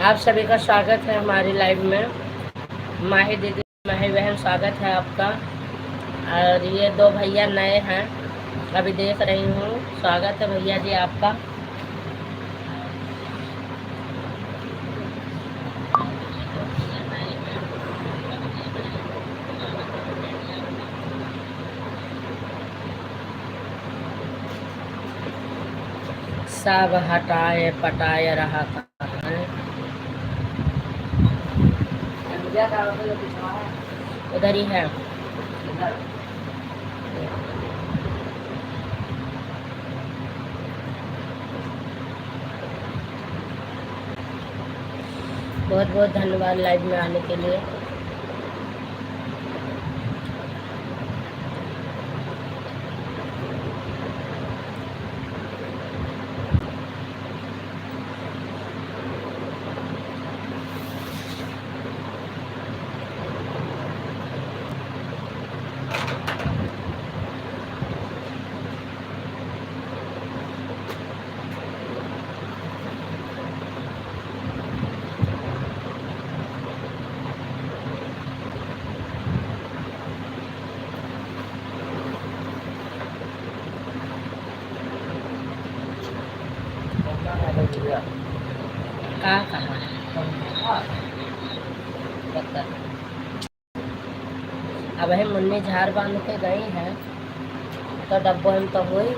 आप सभी का स्वागत है हमारी लाइव में। माही दीदी, माही बहन, स्वागत है आपका। और ये दो भैया नए हैं, अभी देख रही हूँ। स्वागत है भैया जी आपका। सब हटाए पटाए रहा था, उधर ही है। बहुत बहुत धन्यवाद लाइव में आने के लिए। कहाँ अब हम मुन्नी झाड़ बांध के गई हैं तो डब्बो हम तो हुई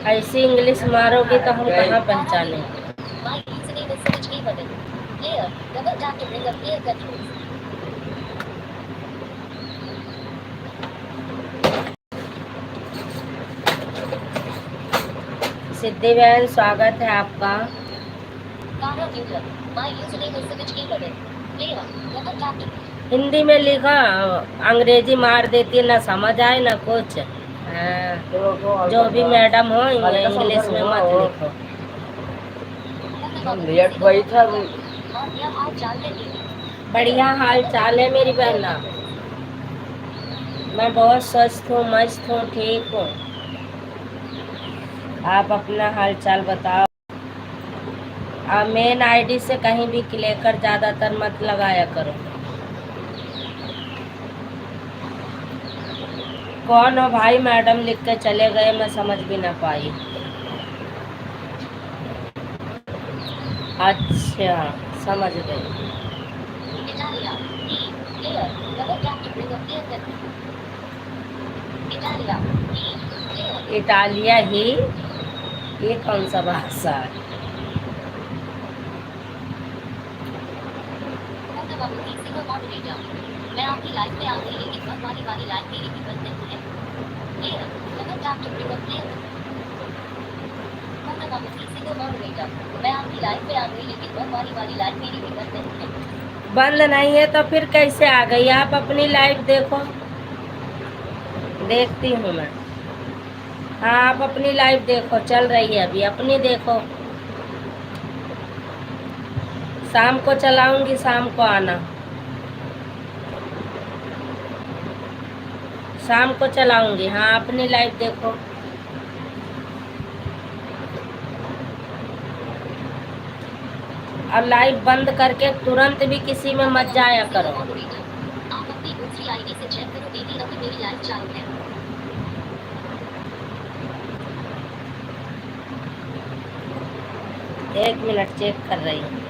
ऐसी इंग्लिश मारोगी तो हम कहाँ पहचाने। सिद्धि बहन, स्वागत है आपका। हिंदी में लिखा, अंग्रेजी मार देती, ना समझ आए ना कुछ। जो भी मैडम हो इंग्लिश में मत लिखो। बढ़िया हाल चाल है मेरी बहना, मैं बहुत स्वस्थ हूँ, मस्त हूँ, ठीक हूँ। आप अपना हाल चाल बताओ। मेन आईडी से कहीं भी लेकर ज़्यादातर मत लगाया करो। कौन हो भाई? मैडम लिख के चले गए, मैं समझ भी ना पाई। अच्छा, समझ गई। इटालिया ही, ये कौन सा भाषा है? मैं आपकी लाइफ में आ गई, लेकिन बस वाली लाइफ मेरी भी बंद नहीं है। मैं आपकी लाइफ में आ गई, लेकिन बस वाली लाइफ मेरी भी बंद नहीं है। बंद नहीं है तो फिर कैसे आ गई? आप अपनी लाइफ देखो। देखती हूँ मैं। हाँ, आप अपनी लाइफ देखो, चल रही है अभी, अपनी देखो। शाम को चलाऊंगी, शाम को आना। शाम को चलाऊंगी। हाँ, अपनी लाइफ देखो। और लाइव बंद करके तुरंत भी किसी में मत जाया करो। आप अपनी दूसरी आईडी से चेक करो दीदी, अभी मेरी लाइव चालू है। एक मिनट, चेक कर रही हूँ।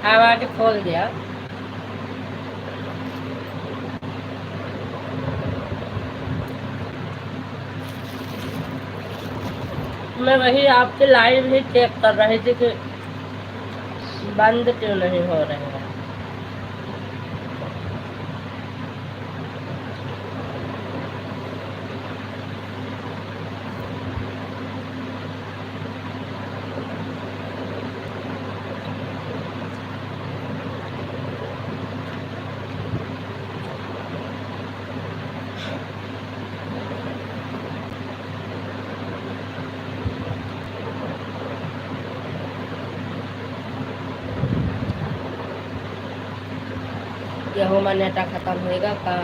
आवाज खोल दिया। मैं वही आपके लाइव ही चेक कर रही थी कि बंद क्यों नहीं हो रहे हैं। गेहूँ में नेटा खत्म होएगा का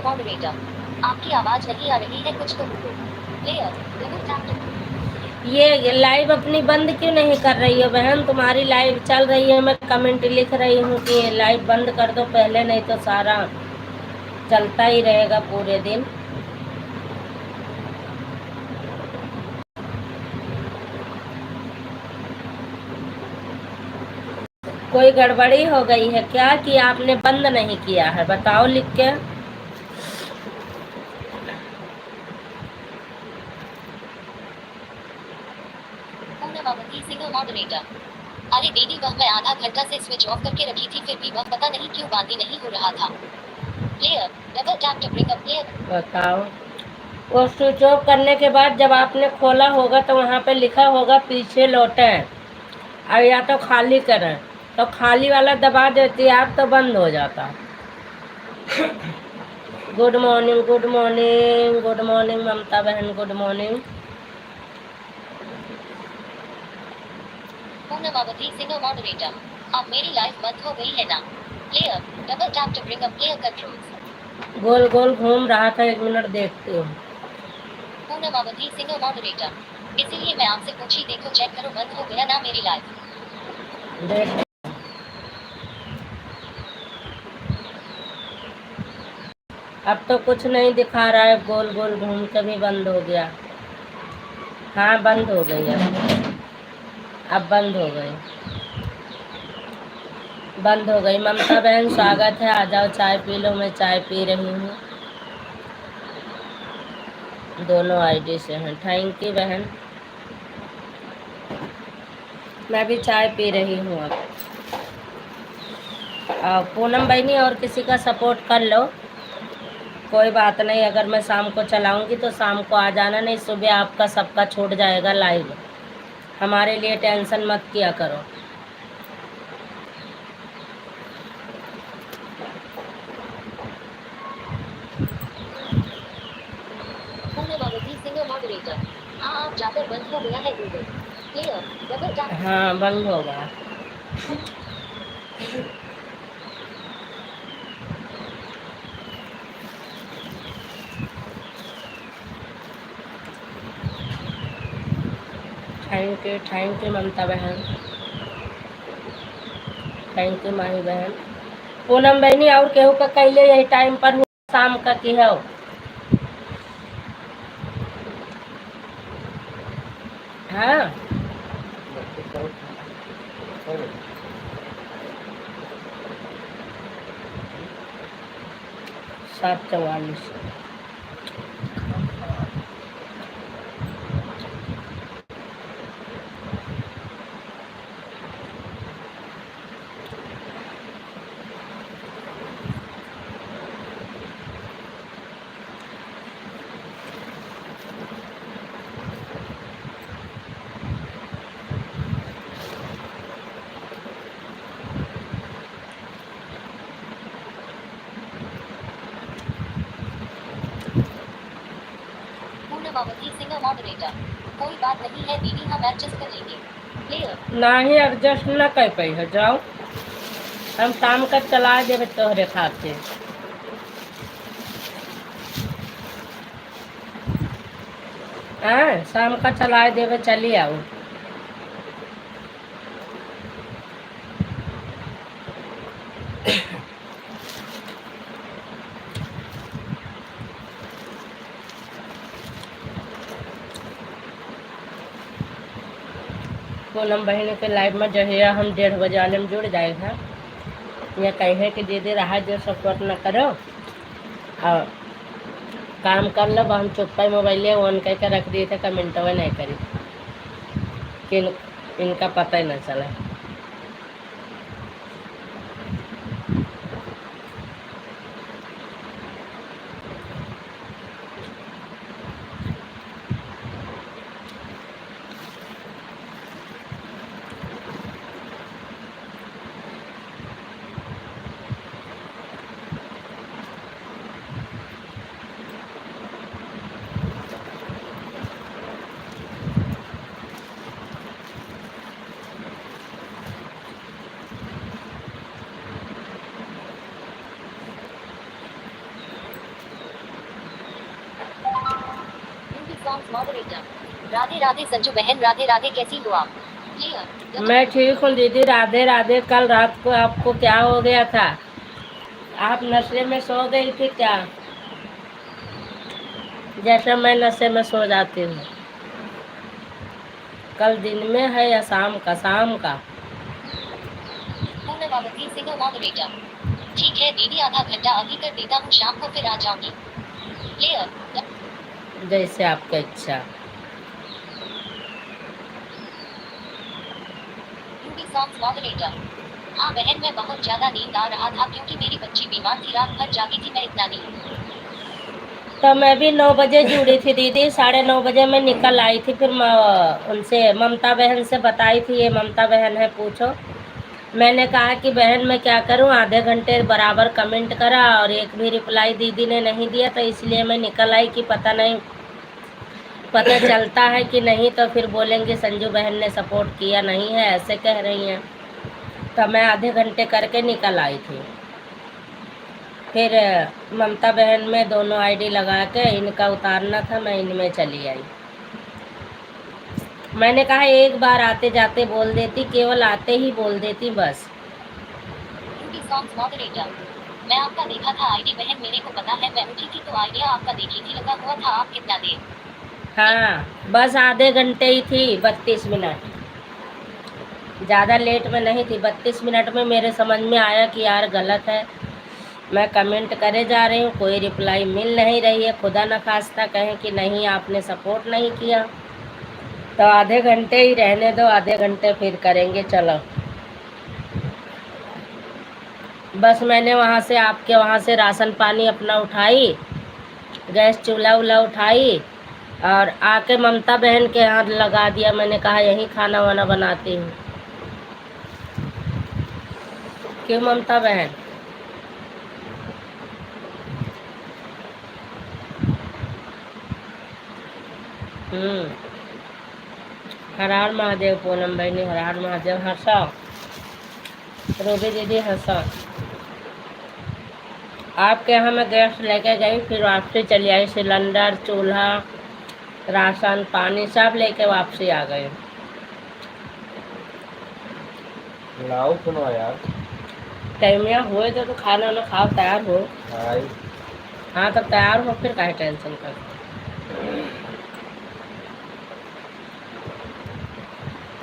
मॉडरेटर, आपकी आवाज नहीं आ रही है, कुछ तो बोलो। Player, double tap. ये लाइव अपनी बंद क्यों नहीं कर रही हो बहन? तुम्हारी लाइव चल रही है, मैं कमेंट लिख रही हूँ कि ये लाइव बंद कर दो पहले, नहीं तो सारा चलता ही रहेगा पूरे दिन। कोई गड़बड़ी हो गई है क्या कि आपने बंद नहीं किया है? बताओ लिख के। पूर्णमावती सिंगल मॉडरेटर। अरे दीदी, वह मैं आधा घंटा से स्विच ऑफ करके रखी थी, फिर भी वह पता नहीं क्यों बांदी नहीं हो रहा था। Player, double tap to bring up player. बताओ, वो स्विच ऑफ करने के बाद जब आपने खोला होगा तो वहाँ पे लिखा होगा पीछे लौटें, और या तो खाली करें, तो खाली वाला दबा देती आप तो बंद हो जाता। Good morning, good morning, good morning Mamta बहन, good morning. Purnamavati single moderator, अब मेरी लाइफ बंद हो गई है ना? Player, double tap to bring up player controls. गोल गोल घूम रहा था, 1 मिनट देखती हूँ। पूर्णमावती सिंगल मॉडरेटर, इसीलिए मैं आपसे पूछी, देखो चेक करो बंद हो गया ना मेरी लाइफ। देख, अब तो कुछ नहीं दिखा रहा है, गोल गोल घूम के भी बंद हो गया। हाँ बंद हो गई अब बंद हो गई, बंद हो गई। ममता बहन स्वागत है, आ जाओ चाय पी लो। मैं चाय पी रही हूँ, दोनों आईडी से हैं। थैंक यू बहन, मैं भी चाय पी रही हूँ अब। पूनम बहनी और किसी का सपोर्ट कर लो, कोई बात नहीं। अगर मैं शाम को चलाऊंगी तो शाम को आ जाना, नहीं सुबह आपका सबका छूट जाएगा लाइव। हमारे लिए टेंशन मत किया करो। पूर्णमावती सिंगल मॉडरेटर, हाँ आप जाकर बंद हो गया है गूगल। Player, double tap. हाँ बंद हो गया। थैंक यू ममता बहन, थैंक यू माही बहन। पूनम बहनी और केहू का कैले यही टाइम पर हुआ शाम का की है? हाँ 7:44। पूर्णमावती सिंगल मॉडरेटर, कोई बात नहीं है दीदी, हम एडजस्ट कर लेंगे। प्लेयर, ना ही एडजस्ट न कर पाई है, जाओ हम शाम का चला देवे तोहरे खाते। हाँ शाम का चला देवे, चली आओ। पूनम बहन के लाइव में जो है हम 1:30 बजे वाले में जुड़ जाएगा। ये कहे कि दीदी रहा जो सपोर्ट न करो और काम कर लो। हम चुप पे मोबाइल ऑन करके रख दिए थे, कमेंट वो नहीं करी कि इनका पता ही न चला। Songs moderator. राधे राधे संजू बहन, राधे राधे, कैसी हो आप? Player. मैं ठीक हूँ दीदी, राधे राधे। कल रात को आपको क्या हो गया था? आप नशे में सो गई थी क्या? जैसे मैं नशे में सो जाती हूँ। कल दिन में है या शाम का? शाम का। पूर्णमावती सिंगल मॉडरेटर। ठीक है दीदी, आधा घंटा अभी कर देता हूँ, शाम को फिर आ जाऊंगी। प्लेयर. जैसे आपका इच्छा। UP songs moderator. हाँ बहन, मैं बहुत ज्यादा नींद आ रहा था क्योंकि मेरी बच्ची बीमार थी, रात भर जागी थी मैं, इतना नहीं। तो मैं भी 9 बजे जुड़ी थी दीदी, 9:30 बजे मैं निकल आई थी। फिर उनसे ममता बहन से बताई थी, ये ममता बहन है पूछो। मैंने कहा कि बहन मैं क्या करूं, आधे घंटे बराबर कमेंट करा और एक भी रिप्लाई दीदी ने नहीं दिया, तो इसलिए मैं निकल आई कि पता नहीं पता चलता है कि नहीं, तो फिर बोलेंगे संजू बहन ने सपोर्ट किया नहीं है, ऐसे कह रही हैं। तो मैं आधे घंटे करके निकल आई थी। फिर ममता बहन में दोनों आईडी लगा के इनका उतारना था, मैं इनमें चली आई। मैंने कहा एक बार आते जाते बोल देती, केवल आते ही बोल देती बस। UP songs moderator. मैं आपका देखा था आईडी बहन, मेरे को पता है, मैं उठी थी तो आइडिया आपका देखी थी, लगा हुआ था आप कितना देर। हाँ बस आधे घंटे ही थी, 32 मिनट, ज़्यादा लेट में नहीं थी। 32 मिनट में मेरे समझ में आया कि यार गलत है। मैं कमेंट करे जा रही हूँ, कोई रिप्लाई मिल नहीं रही है। खुदा न खास्ता कहें कि नहीं आपने सपोर्ट नहीं किया, तो आधे घंटे ही रहने दो, आधे घंटे फिर करेंगे। चलो बस मैंने वहाँ से, आपके वहाँ से राशन पानी अपना उठाई, गैस चूल्हा उल्हा उठाई और आके ममता बहन के हाथ लगा दिया। मैंने कहा यहीं खाना वाना बनाती हूँ। क्यों ममता बहन? हर हर महादेव पूनम बहनी, हर हर महादेव। हंसा रूबी दीदी, हंसा। आपके यहाँ मैं गैस लेके गई, फिर वापसी चली आई। सिलेंडर, चूल्हा, राशन पानी सब लेके वापसी आ गए। लाओ सुनो यार, टाइमिया हुए तो खाना ना खाओ, तैयार हो। हाय हाँ तब तैयार हो, फिर काहे टेंशन कर।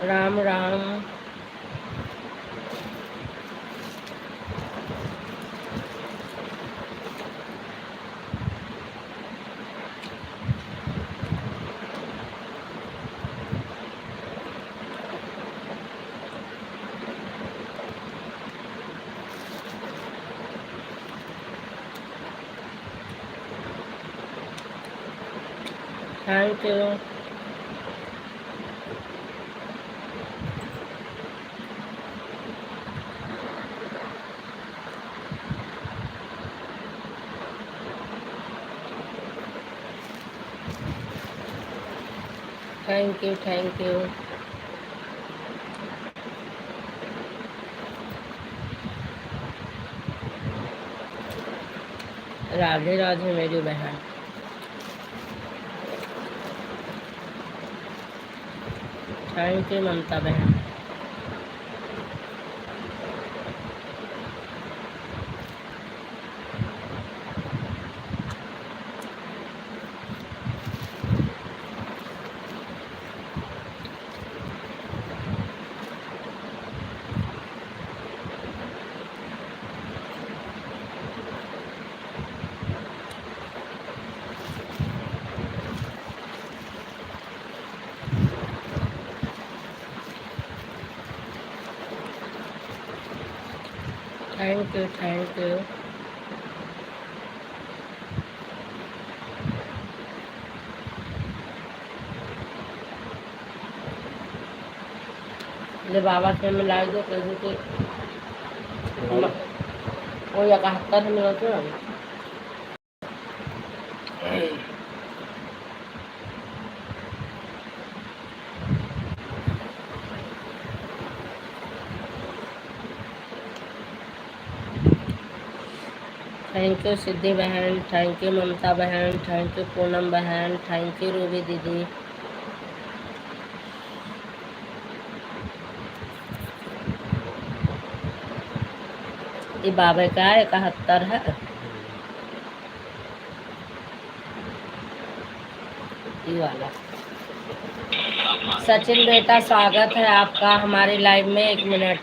Ram Ram. Thank you. Thank you, thank you. Radhe Radhe मेरी बहन। थैंक यू ममता बहन। Thank you, thank you. ले बाबा से मिला दो कैसे कि वो 71 मिनट ना। थैंक यू सिद्धि बहन, थैंक यू ममता बहन, थैंक यू पूनम बहन, थैंक यू रूबी दीदी। ये बाबा का 71 है। ये वाला सचिन बेटा स्वागत है आपका हमारी लाइव में। 1 मिनट।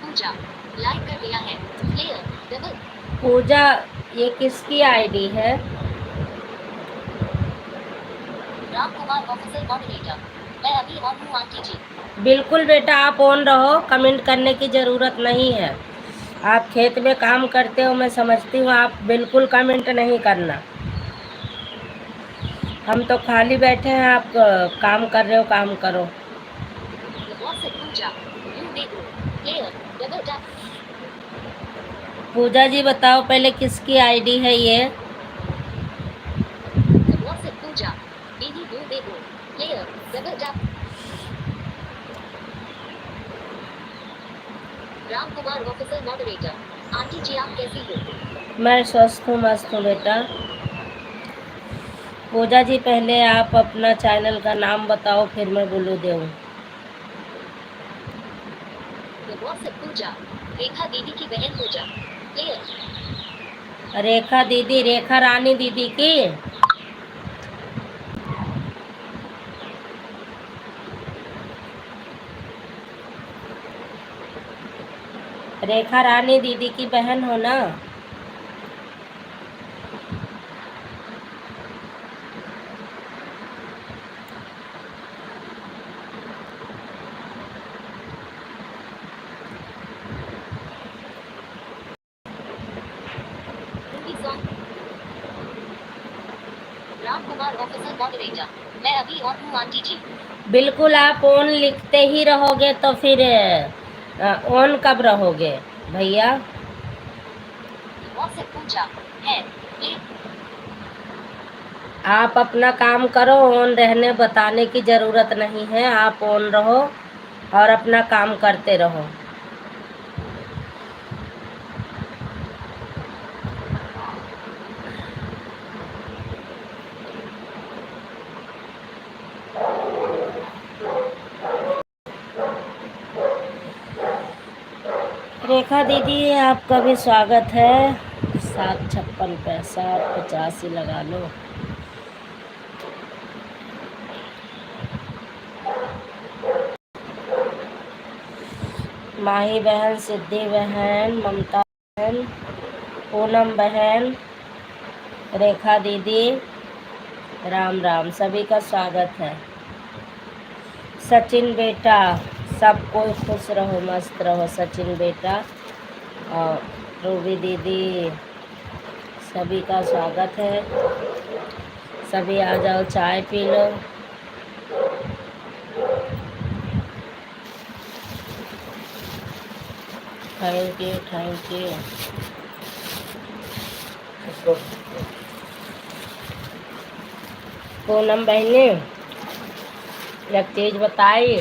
पूजा लाइक कर दिया है। Player double. पूजा ये किसकी आईडी है? Ram Kumar official moderator. मैं अभी ऑन हूँ आंटी जी। बिल्कुल बेटा आप ऑन रहो, कमेंट करने की ज़रूरत नहीं है। आप खेत में काम करते हो, मैं समझती हूँ, आप बिल्कुल कमेंट नहीं करना। हम तो खाली बैठे हैं, आप काम कर रहे हो, काम करो। पूजा जी बताओ पहले किसकी आईडी है ये? Pooja Ram Kumar official moderator. Aunty ji आप कैसी हो? मैं स्वस्थ हूँ, मस्त हूँ बेटा। पूजा जी पहले आप अपना चैनल का नाम बताओ, फिर मैं बोलूँ दूँ। पूजा रेखा दीदी की बहन पूजा। प्लेयर रेखा दीदी, रेखा रानी दीदी की। रेखा रानी दीदी की बहन हो ना? Ram Kumar official moderator. मैं अभी ऑन हूँ आंटी जी। बिल्कुल आप ऑन लिखते ही रहोगे तो फिर ऑन कब रहोगे भैया? से पूछा है प्ले आप अपना काम करो, ऑन रहने बताने की ज़रूरत नहीं है, आप ऑन रहो और अपना काम करते रहो। रेखा दीदी आपका भी स्वागत है। 756 पैसा 85 लगा लो। माही बहन, सिद्धि बहन, ममता बहन, पूनम बहन, रेखा दीदी, राम राम, सभी का स्वागत है। सचिन बेटा, सब कोई खुश रहो, मस्त रहो। सचिन बेटा और रूबी दीदी, सभी का स्वागत है। सभी आ जाओ, चाय P low. Thank you, thank you. इसको पूनम बहनी एक चीज बताई,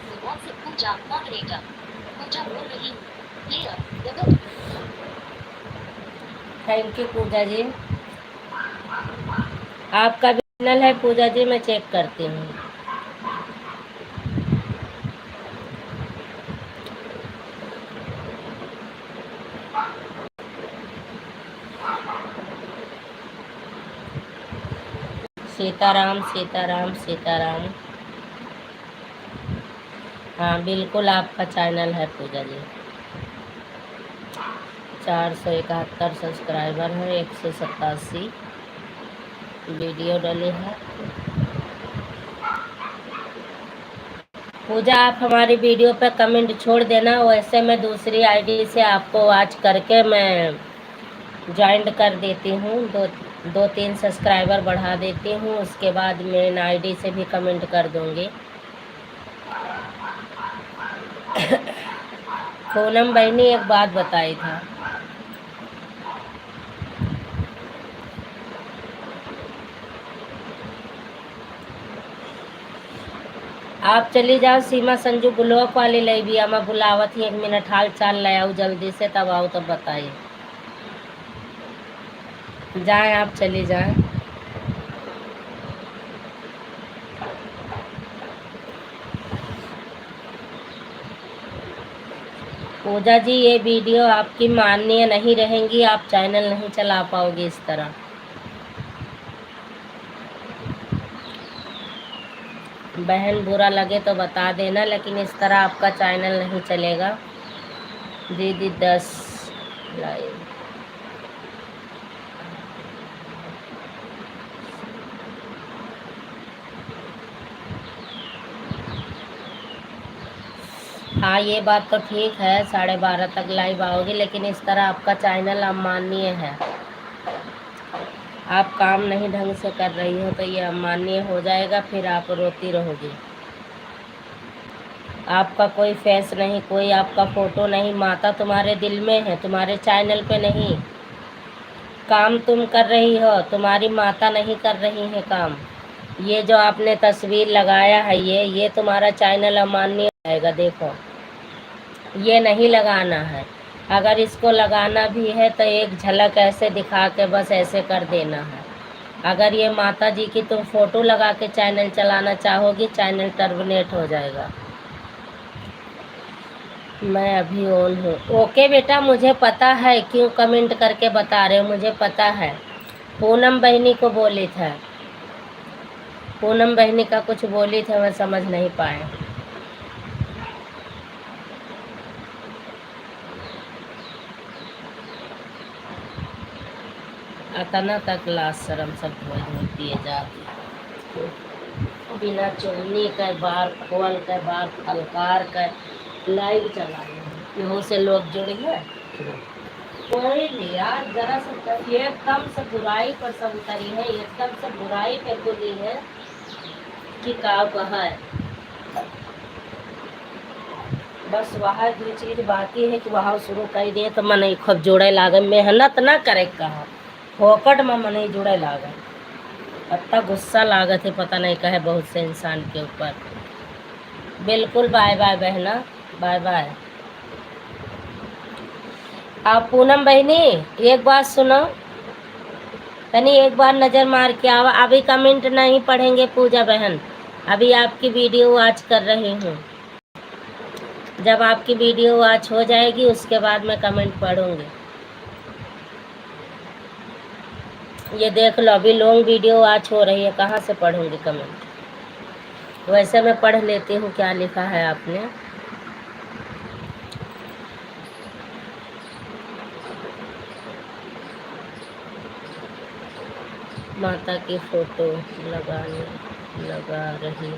भगवान से पूछा मॉडरेटर पूजा बोल रही हूँ प्लेयर डबल थैंक यू पूजा जी। आपका भी चैनल है पूजा जी, मैं चेक करती हूँ। सीताराम सीताराम सीताराम। हाँ बिल्कुल, आपका चैनल है पूजा जी। 471 सब्सक्राइबर है, 187 वीडियो डली है। पूजा आप हमारी वीडियो पे कमेंट छोड़ देना, वैसे मैं दूसरी आईडी से आपको वॉच करके मैं ज्वाइन कर देती हूँ। दो तीन सब्सक्राइबर बढ़ा देती हूँ, उसके बाद मेन आईडी से भी कमेंट कर दूँगी। पूनम बहनी एक बात बताई था, आप चली जाओ सीमा संजू ब्लॉक वाली लई भी मैं बुलावत ही, 1 मिनट हाल चाल ले आओ जल्दी से, तब आओ तब बताइए। जाएं आप, चली जाएं। पूजा जी ये वीडियो आपकी माननीय नहीं रहेंगी, आप चैनल नहीं चला पाओगे इस तरह। बहन बुरा लगे तो बता देना, लेकिन इस तरह आपका चैनल नहीं चलेगा। दीदी 10 लाइव। हाँ ये बात तो ठीक है, 12:30 तक लाइव आओगे, लेकिन इस तरह आपका चैनल अमाननीय है। आप काम नहीं ढंग से कर रही हो तो ये अमाननीय हो जाएगा, फिर आप रोती रहोगी। आपका कोई फेस नहीं, कोई आपका फोटो नहीं, माता तुम्हारे दिल में है, तुम्हारे चैनल पे नहीं। काम तुम कर रही हो, तुम्हारी माता नहीं कर रही है काम। ये जो आपने तस्वीर लगाया है, ये तुम्हारा चैनल अमान्य आएगा। देखो ये नहीं लगाना है, अगर इसको लगाना भी है तो एक झलक ऐसे दिखा के बस ऐसे कर देना है। अगर ये माता जी की तुम फोटो लगा के चैनल चलाना चाहोगी, चैनल टर्मिनेट हो जाएगा। मैं अभी ऑन हूँ। ओके बेटा, मुझे पता है क्यों कमेंट करके बता रहे हो, मुझे पता है। पूनम बहनी को बोली था, पूनम बहनी का कुछ बोली थे, मैं समझ नहीं पाए। अतना तक लाश शर्म सब होती है जाती, बिना चुन्नी के बार खोल के बार फलकार के लाइव चला यहाँ से लोग जुड़ गए। कोई नहीं यार, जरा सा एकदम से बुराई पर सब उतरी है, एकदम से बुराई पे खुली है। की काव कहा है। बस वहाँ दो चीज बाकी है कि वहाँ शुरू कर दिए तो मन खूब जोड़े लागे, मेहनत ना करे कहा फोकट में मन जुड़े लागे। इतना गुस्सा लागत है पता नहीं कहे बहुत से इंसान के ऊपर। बिल्कुल बाय बाय बहना, बाय बाय। आप पूनम बहनी एक बात सुनो, तनी एक बार नज़र मार के आओ। अभी कमेंट नहीं पढ़ेंगे पूजा बहन, अभी आपकी वीडियो वॉच कर रही हूँ। जब आपकी वीडियो वॉच हो जाएगी उसके बाद मैं कमेंट पढ़ूंगी। ये देख लो अभी लॉन्ग वीडियो वॉच हो रही है, कहाँ से पढ़ूंगी कमेंट। वैसे मैं पढ़ लेती हूँ क्या लिखा है आपने। माता की फोटो लगा रही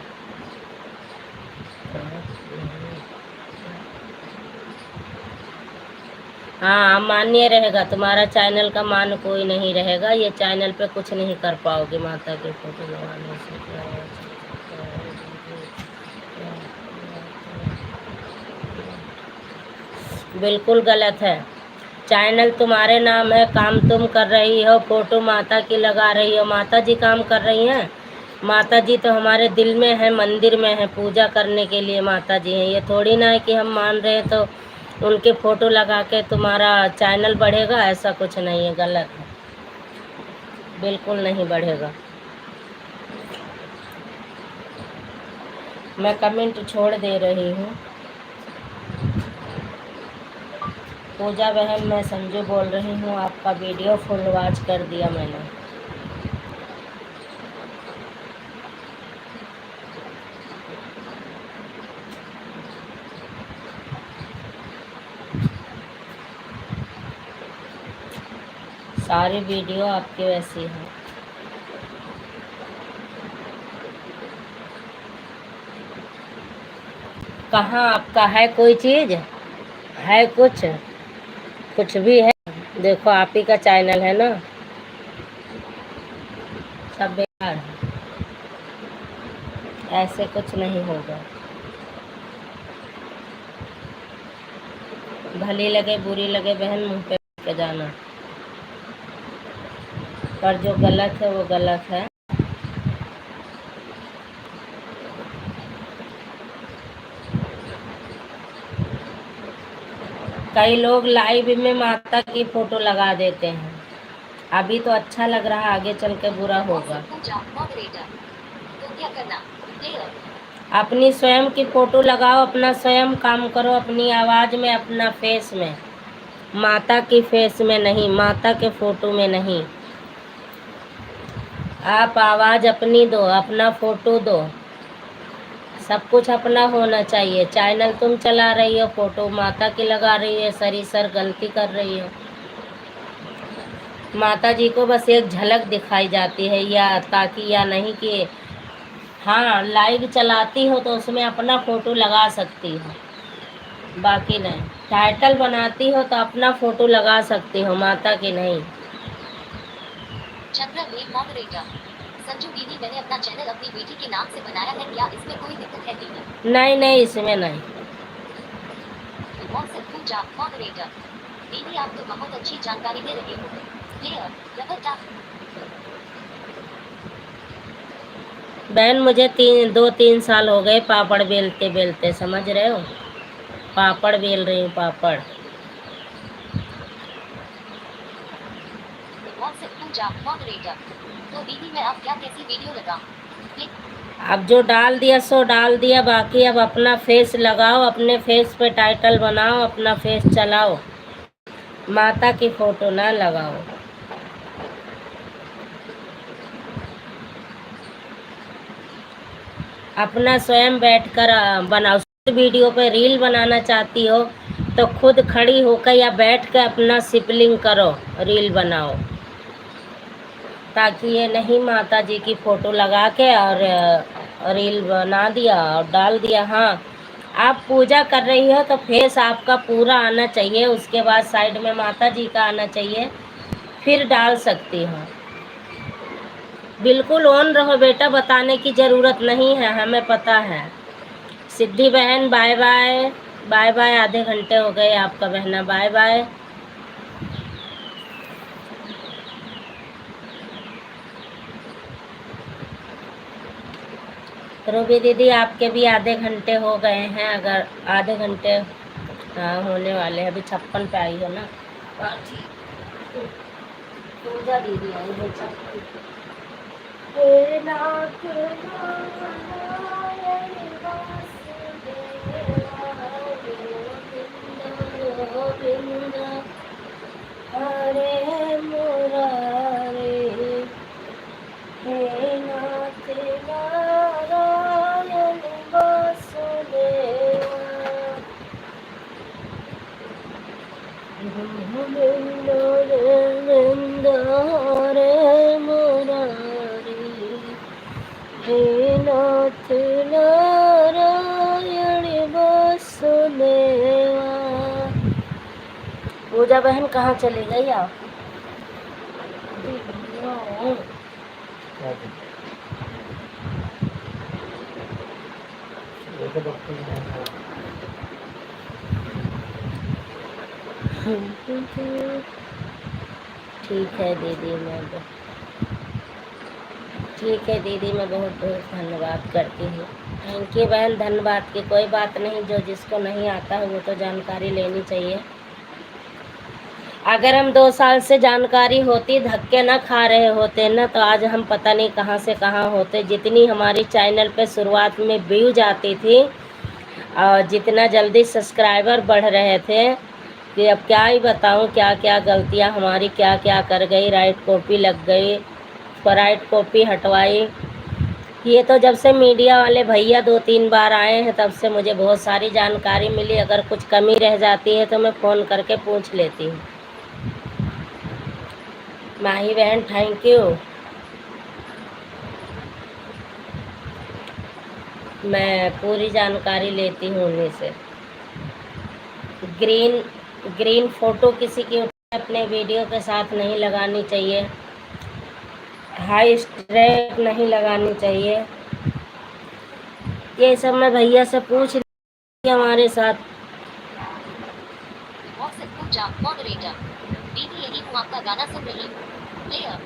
हाँ, मान्य रहेगा तुम्हारा चैनल का, मान कोई नहीं रहेगा। ये चैनल पे कुछ नहीं कर पाओगे माता की फोटो लगाने से। बिल्कुल गलत है। चैनल तुम्हारे नाम है, काम तुम कर रही हो, फोटो माता की लगा रही हो। माता जी काम कर रही हैं। माता जी तो हमारे दिल में है, मंदिर में है, पूजा करने के लिए माता जी हैं। ये थोड़ी ना है कि हम मान रहे हैं तो उनके फोटो लगा के तुम्हारा चैनल बढ़ेगा, ऐसा कुछ नहीं है, गलत है, बिल्कुल नहीं बढ़ेगा। मैं कमेंट छोड़ दे रही हूँ। पूजा बहन मैं संजू बोल रही हूँ, आपका वीडियो फुल वॉच कर दिया मैंने। सारी वीडियो आपकी वैसी है। कहाँ आपका है कोई चीज़ है, कुछ भी है। देखो आप ही का चैनल है ना, सब बेकार है, ऐसे कुछ नहीं होगा। भली लगे बुरी लगे बहन, मुंह पे के जाना, पर जो गलत है वो गलत है। कई लोग लाइव में माता की फोटो लगा देते हैं। अभी तो अच्छा लग रहा है, आगे चल के बुरा होगा। तो क्या करना? अपनी स्वयं की फोटो लगाओ, अपना स्वयं काम करो, अपनी आवाज़ में, अपना फेस में, माता की फेस में नहीं, माता के फोटो में नहीं। आप आवाज़ अपनी दो, अपना फोटो दो, सब कुछ अपना होना चाहिए। चैनल तुम चला रही हो, फोटो माता की लगा रही है, सर गलती कर रही हो। माता जी को बस एक झलक दिखाई जाती है, या ताकि या नहीं कि हाँ लाइव चलाती हो तो उसमें अपना फोटो लगा सकती हो, बाकी नहीं। टाइटल बनाती हो तो अपना फोटो लगा सकती हो, माता की नहीं। Chandra wave moderator. संजू दीदी मैंने अपना चैनल अपनी बेटी के नाम से बनाया है, क्या इसमें कोई दिक्कत है दीदी? नहीं इसमें नहीं। पूजा मॉडरेटर। दीदी आप तो बहुत अच्छी जानकारी दे रही हो। Player double tap. बहन मुझे 2-3 साल हो गए पापड़ बेलते बेलते, समझ रहे हो, पापड़ बेल रही हूँ, पापड़। पूजा मॉडरेटर। तो दीदी मैं अब क्या कैसी वीडियो लगाऊं? अब जो डाल दिया सो डाल दिया, बाकी अब अपना फेस लगाओ, अपने फेस पे टाइटल बनाओ, अपना फेस चलाओ, माता की फोटो ना लगाओ। अपना स्वयं बैठकर बनाओ। वीडियो पे रील बनाना चाहती हो तो खुद खड़ी होकर या बैठ कर अपना सिपलिंग करो, रील बनाओ, ताकि ये नहीं माता जी की फ़ोटो लगा के और रील बना दिया और डाल दिया। हाँ आप पूजा कर रही हो तो फेस आपका पूरा आना चाहिए, उसके बाद साइड में माता जी का आना चाहिए, फिर डाल सकती हो। बिल्कुल ऑन रहो बेटा, बताने की ज़रूरत नहीं है, हमें पता है। सिद्धि बहन बाय बाय, बाय बाय। आधे घंटे हो गए आपका बहना, बाय बाय। रूबी दीदी आपके भी आधे घंटे हो गए हैं, अगर आधे घंटे हाँ होने वाले हैं। अभी 56 पे आई हो ना। हाँ, ठीक। पूजा दीदी आई है 56 पे। हे नाथ नारायण वासुदेवा, गोविंद हरे मुरारे, हे नाथ नारायण वासुदेवा, गोविंद गोविंद हरे मुरारे, हे नाथ नारायण वासुदेवा। पूजा बहन कहाँ चली गई आप? ठीक है दीदी, ठीक है दीदी, मैं बहुत बहुत धन्यवाद करती हूँ। थैंक यू बहन, धन्यवाद की कोई बात नहीं। जो जिसको नहीं आता है वो तो जानकारी लेनी चाहिए। अगर हम 2 साल से जानकारी होती, धक्के ना खा रहे होते ना, तो आज हम पता नहीं कहाँ से कहाँ होते। जितनी हमारी चैनल पे शुरुआत में व्यूज आती थी और जितना जल्दी सब्सक्राइबर बढ़ रहे थे कि अब क्या ही बताऊँ, क्या क्या गलतियाँ हमारी क्या क्या कर गई। राइट कॉपी लग गई, राइट कॉपी हटवाई। ये तो जब से मीडिया वाले भैया 2-3 बार आए हैं तब से मुझे बहुत सारी जानकारी मिली। अगर कुछ कमी रह जाती है तो मैं फ़ोन करके पूछ लेती हूँ। माही बहन थैंक यू। मैं पूरी जानकारी लेती हूँ उन्हीं से। ग्रीन फ़ोटो किसी की अपने वीडियो के साथ नहीं लगानी चाहिए, हाई स्ट्रैक नहीं लगानी चाहिए। ये सब मैं भैया से पूछ ली हमारे साथ। व्हाट्सएप पूजा मॉडरेटर, दीदी यही हूँ आपका गाना सुन रही हूँ। प्लेयर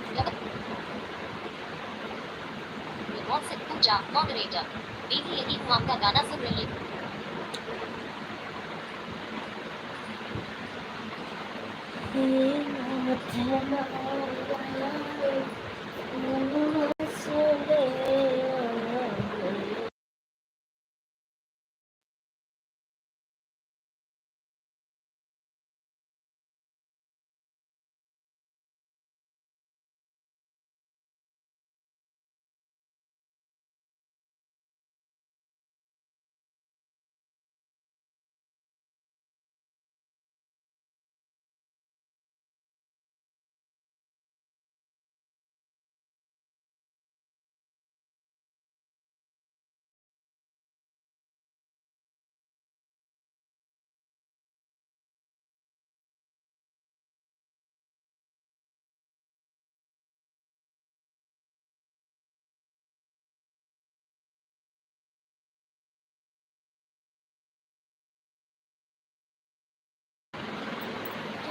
व्हाट्सएप पूजा मॉडरेटर, दीदी यही हूँ आपका गाना सुन रही हूँ।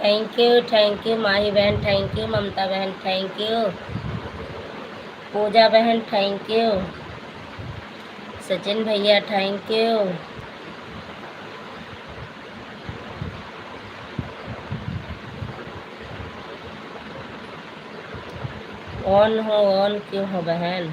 थैंक यू माही बहन, थैंक यू ममता बहन, थैंक यू पूजा बहन, थैंक यू सचिन भैया, थैंक यू। ऑन क्यों हो बहन?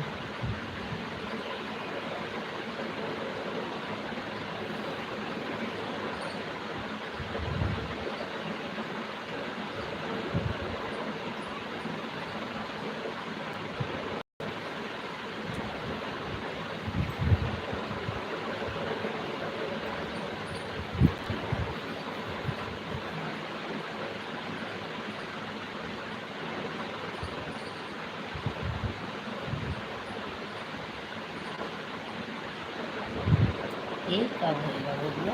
ये कब होगा भैया?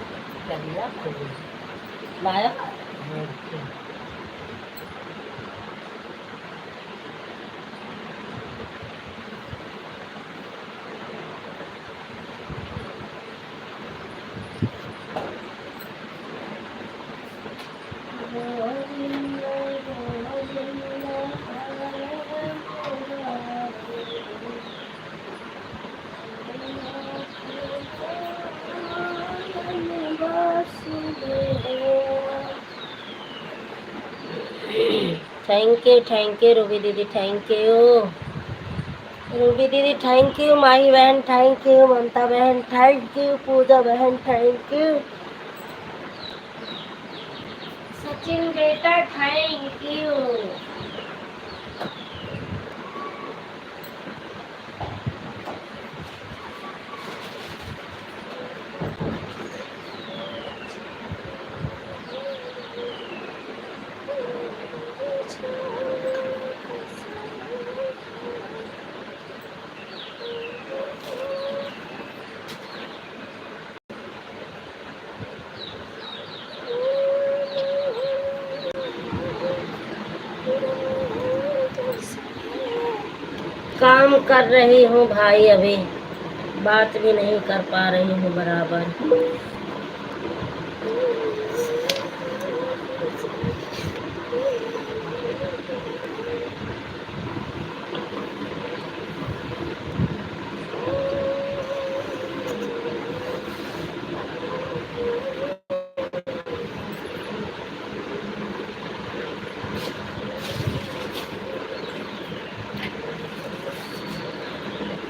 कलिया लाया थैंक यू रूबी दीदी, थैंक यू रूबी दीदी, थैंक यू माही बहन, थैंक यू ममता बहन, थैंक यू पूजा बहन, थैंक यू सचिन बेटा, थैंक यू। काम कर रही हूँ भाई, अभी बात भी नहीं कर पा रही हूँ बराबर।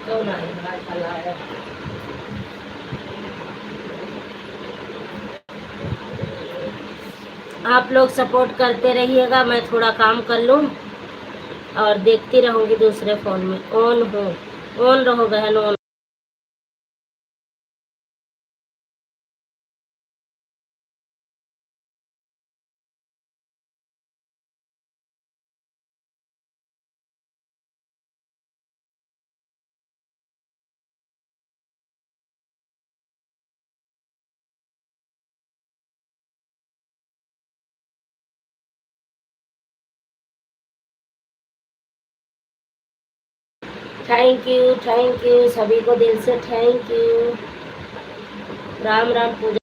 कौन आया? आप लोग सपोर्ट करते रहिएगा, मैं थोड़ा काम कर लूँ और देखती रहूँगी दूसरे फ़ोन में। ऑन हो, ऑन रहो बहन, ऑन। थैंक यू सभी को दिल से थैंक यू। राम राम पूजा।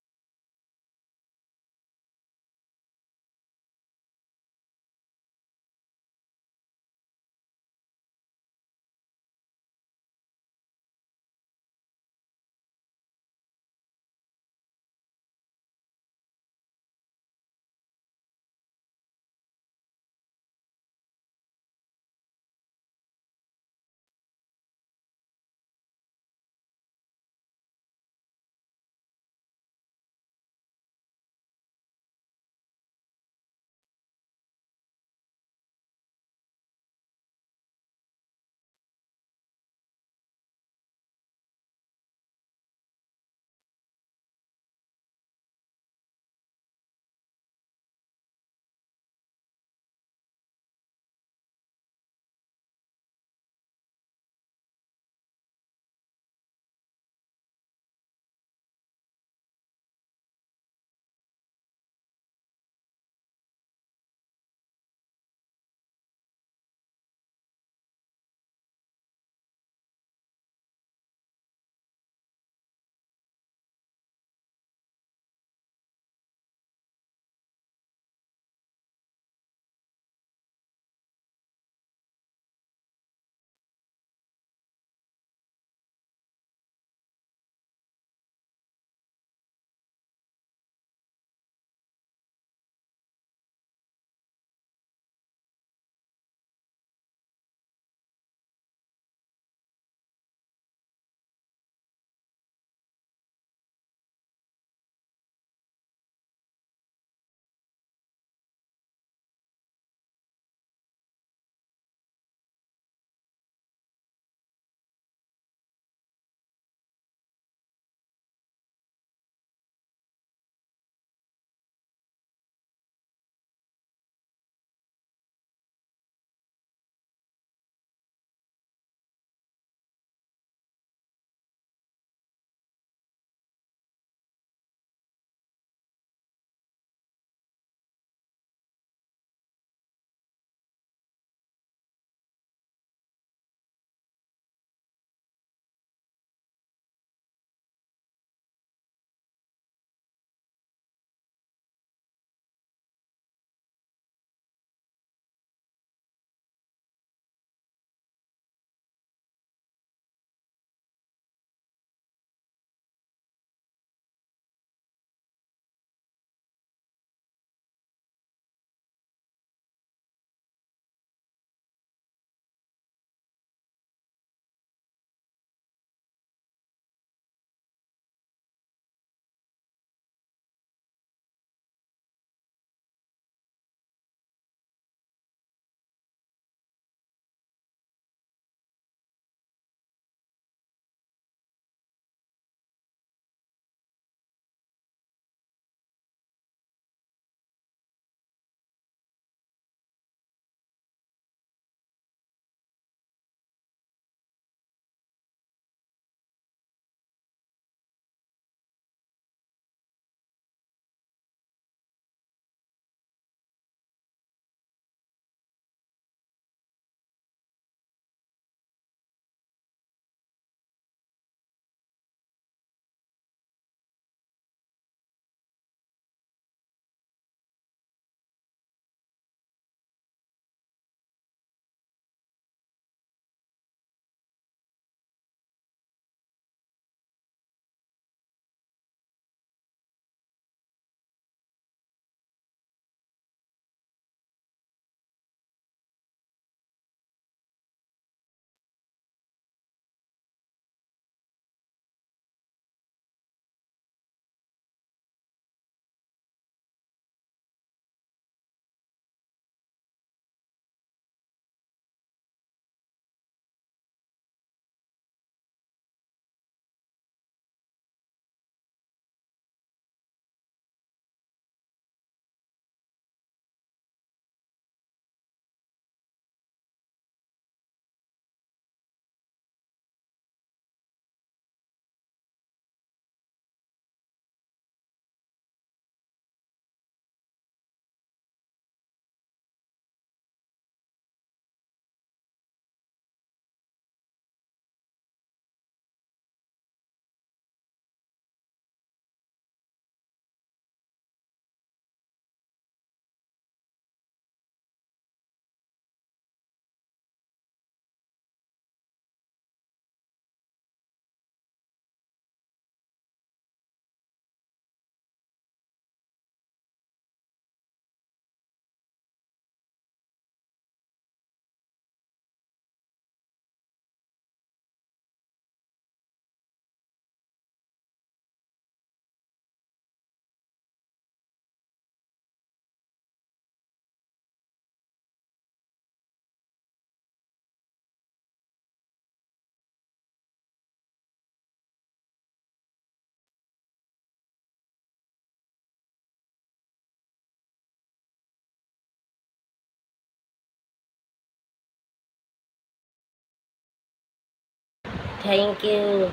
Thank you.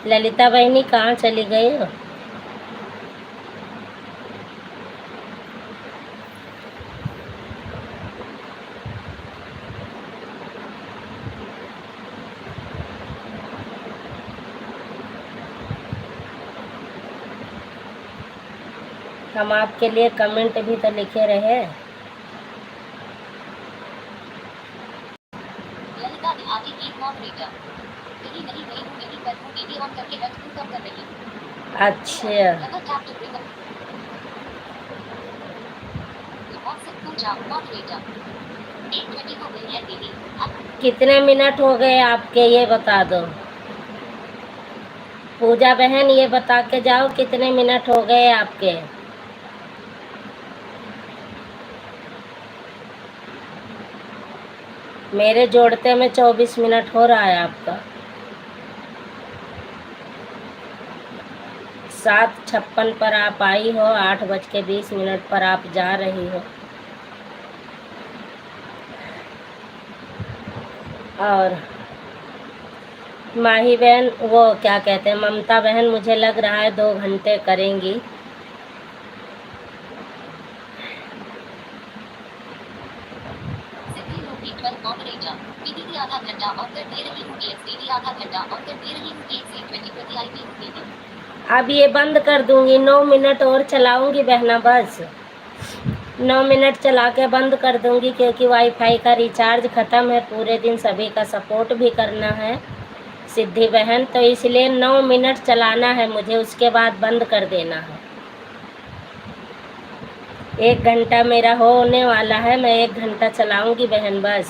ललिता बहनी कहाँ चली गई हो? हम आपके लिए कमेंट भी तो लिखे रहे। ललिता ने आगे की मॉडरेटर नहीं नहीं गई हूँ यहीं पर हूँ वीडियो ऑन करके रख दूँ कब कर रही अच्छा, double tap to bring up WhatsApp को जाओ मॉडरेटर 8:20 हो गई है दीदी अब कितने मिनट हो गए आपके, ये बता दो। पूजा बहन ये बता के जाओ कितने मिनट हो गए आपके। मेरे जोड़ते में 24 मिनट हो रहा है आपका। 7:56 पर आप आई हो, 8:20 पर आप जा रही हो। और माही बहन, वो क्या कहते हैं, ममता बहन, मुझे लग रहा है 2 घंटे करेंगी। सिद्धि रोटी 12 मॉडरेटर दीदी आधा घंटा और कर दे रही हूँ दीदी आधा घंटा और कर दे रही हूँ 20 प्रति आईपी हूँ दीदी अब ये बंद कर दूंगी, 9 मिनट और चलाऊंगी बहना, बस 9 मिनट चला के बंद कर दूंगी, क्योंकि वाईफाई का रिचार्ज ख़त्म है। पूरे दिन सभी का सपोर्ट भी करना है सिद्धि बहन, तो इसलिए 9 मिनट चलाना है मुझे, उसके बाद बंद कर देना है। 1 घंटा मेरा होने वाला है, मैं 1 घंटा चलाऊंगी बहन, बस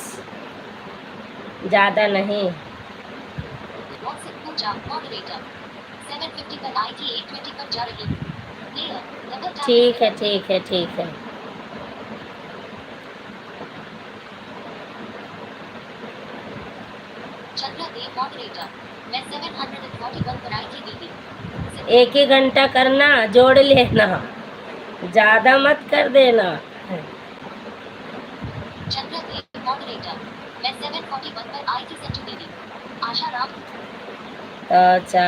ज़्यादा नहीं। व्हाट्सएप को जाओ मॉडरेटर 7:50 पर आईटी 8:20 पर जा रही हूँ लेयर डबल टैप ठीक है, ठीक है, ठीक है। चंद्रा देव मॉडरेटर मैं 741 पर आई थी दीदी 1 ही घंटा करना, जोड़ लेना, ज़्यादा मत कर देना। चंद्रा देव मॉडरेटर मैं 741 पर आई थी संजू दीदी आशा राम अच्छा,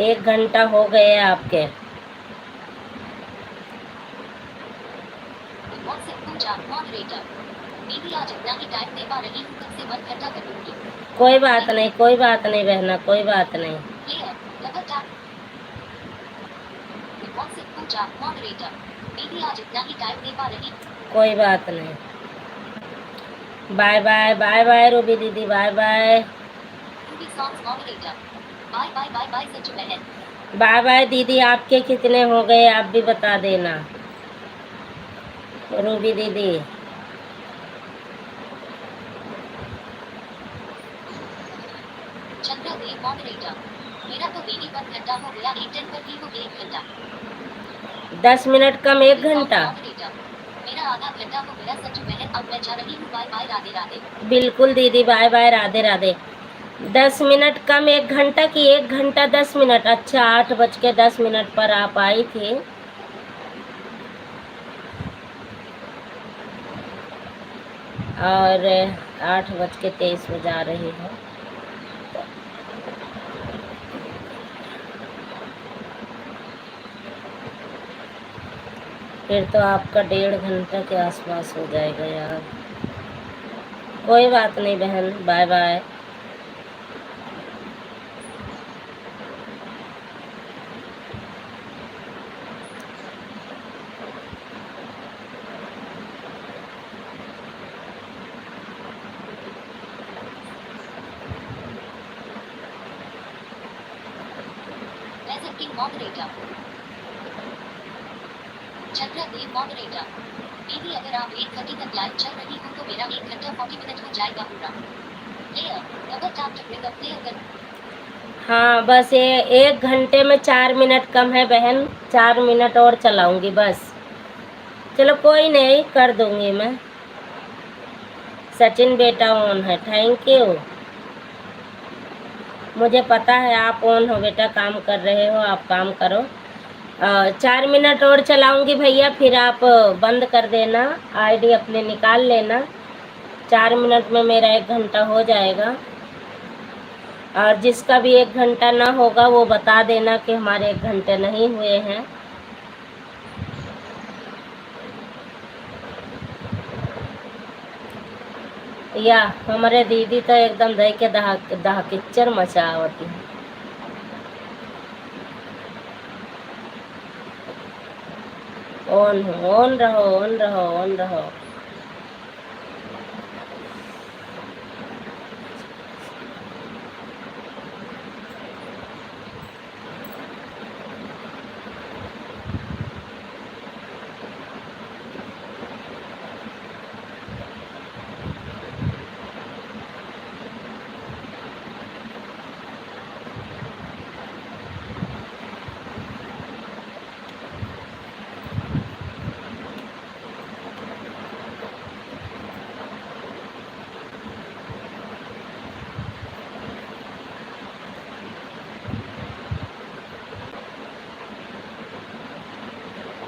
1 घंटा हो गए आपके। व्हाट्सएप को जाओ मॉडरेटर दीदी आज इतना ही टाइम दे पा रही हूँ कब से 1 घंटा कर लूंगी कोई बात नहीं, कोई बात नहीं बहना, कोई बात नहीं। लेयर डबल टैप व्हाट्सएप को जाओ मॉडरेटर दीदी आज इतना ही टाइम दे पा रही कोई बात नहीं। Bye bye, bye bye Ruby दीदी, bye bye. Ruby songs moderator bye bye bye bye Sanju बहन बाय बाय दीदी, आपके कितने हो गए आप भी बता देना रूबी दीदी। चंद्रा देव मॉडरेटर मेरा तो दीदी 1 घंटा हो गया 8:10 पर भी हो गया 1 घंटा 10 मिनट कम 1 घंटा, मॉडरेटर मेरा आधा घंटा हो गया संजू बहन अब मैं जा रही हूँ बाय बाय राधे राधे बिल्कुल दीदी, bye bye Radhe Radhe. 10 minute कम 1 घंटा की 1 घंटा 10 मिनट। अच्छा, 8:10 पर आप आई थी। और 8:23 बजा रही है। फिर तो आपका 1.5 घंटा के आसपास हो जाएगा यार। कोई बात नहीं बहन, bye bye. presenting moderator Chandra Dev moderator दीदी अगर आप 8:30 तक लाइव चल रही हो तो मेरा 1 घंटा 40 मिनट हो जाएगा पूरा layer double tap to bring up layer कर हाँ, बस ये 1 घंटे में 4 मिनट कम है बहन, 4 मिनट और चलाऊंगी बस। चलो कोई नहीं, कर दूंगी मैं। सचिन बेटा ऑन है, थैंक यू। मुझे पता है आप ऑन हो बेटा, काम कर रहे हो, आप काम करो। 4 मिनट और चलाऊंगी भैया, फिर आप बंद कर देना, आईडी अपने निकाल लेना। 4 मिनट में मेरा 1 घंटा हो जाएगा। और जिसका भी 1 घंटा ना होगा वो बता देना कि हमारे 1 घंटे नहीं हुए हैं। या हमारे दीदी तो एकदम दही के दहा किच्चर मचावती है। ऑन रहो, ऑन रहो, ऑन रहो।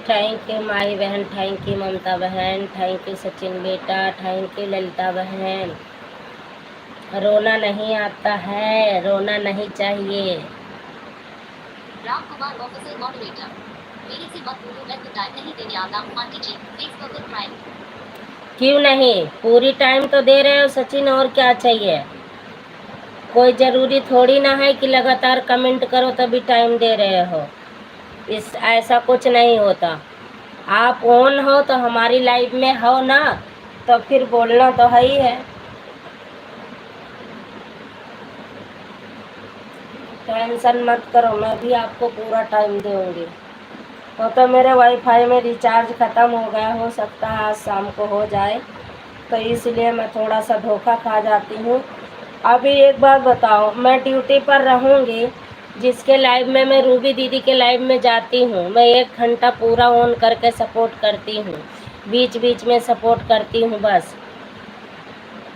थैंक यू माही बहन, थैंक यू ममता बहन, थैंक यू सचिन बेटा, थैंक यू ललिता बहन। रोना नहीं आता है, रोना नहीं चाहिए। राम कुमार ऑफिसर मॉडरेटर, मेरे से मत बोलो, मैं तो टाइम नहीं देने आता हूँ aunty ji, please for prime. क्यों नहीं, पूरी टाइम तो दे रहे हो सचिन, और क्या चाहिए। कोई ज़रूरी थोड़ी ना है कि लगातार कमेंट करो तभी टाइम दे रहे हो। इस ऐसा कुछ नहीं होता। आप ऑन हो तो हमारी लाइफ में हो ना, तो फिर बोलना तो है ही है। टेंशन मत करो, मैं भी आपको पूरा टाइम दूंगी। तो मेरे वाईफाई में रिचार्ज ख़त्म हो गया, हो सकता है आज शाम को हो जाए, तो इसलिए मैं थोड़ा सा धोखा खा जाती हूँ। अभी एक बात बताओ, मैं ड्यूटी पर रहूँगी, जिसके लाइव में मैं रूबी दीदी के लाइव में जाती हूँ, मैं 1 घंटा पूरा ऑन करके सपोर्ट करती हूँ, बीच बीच में सपोर्ट करती हूँ बस।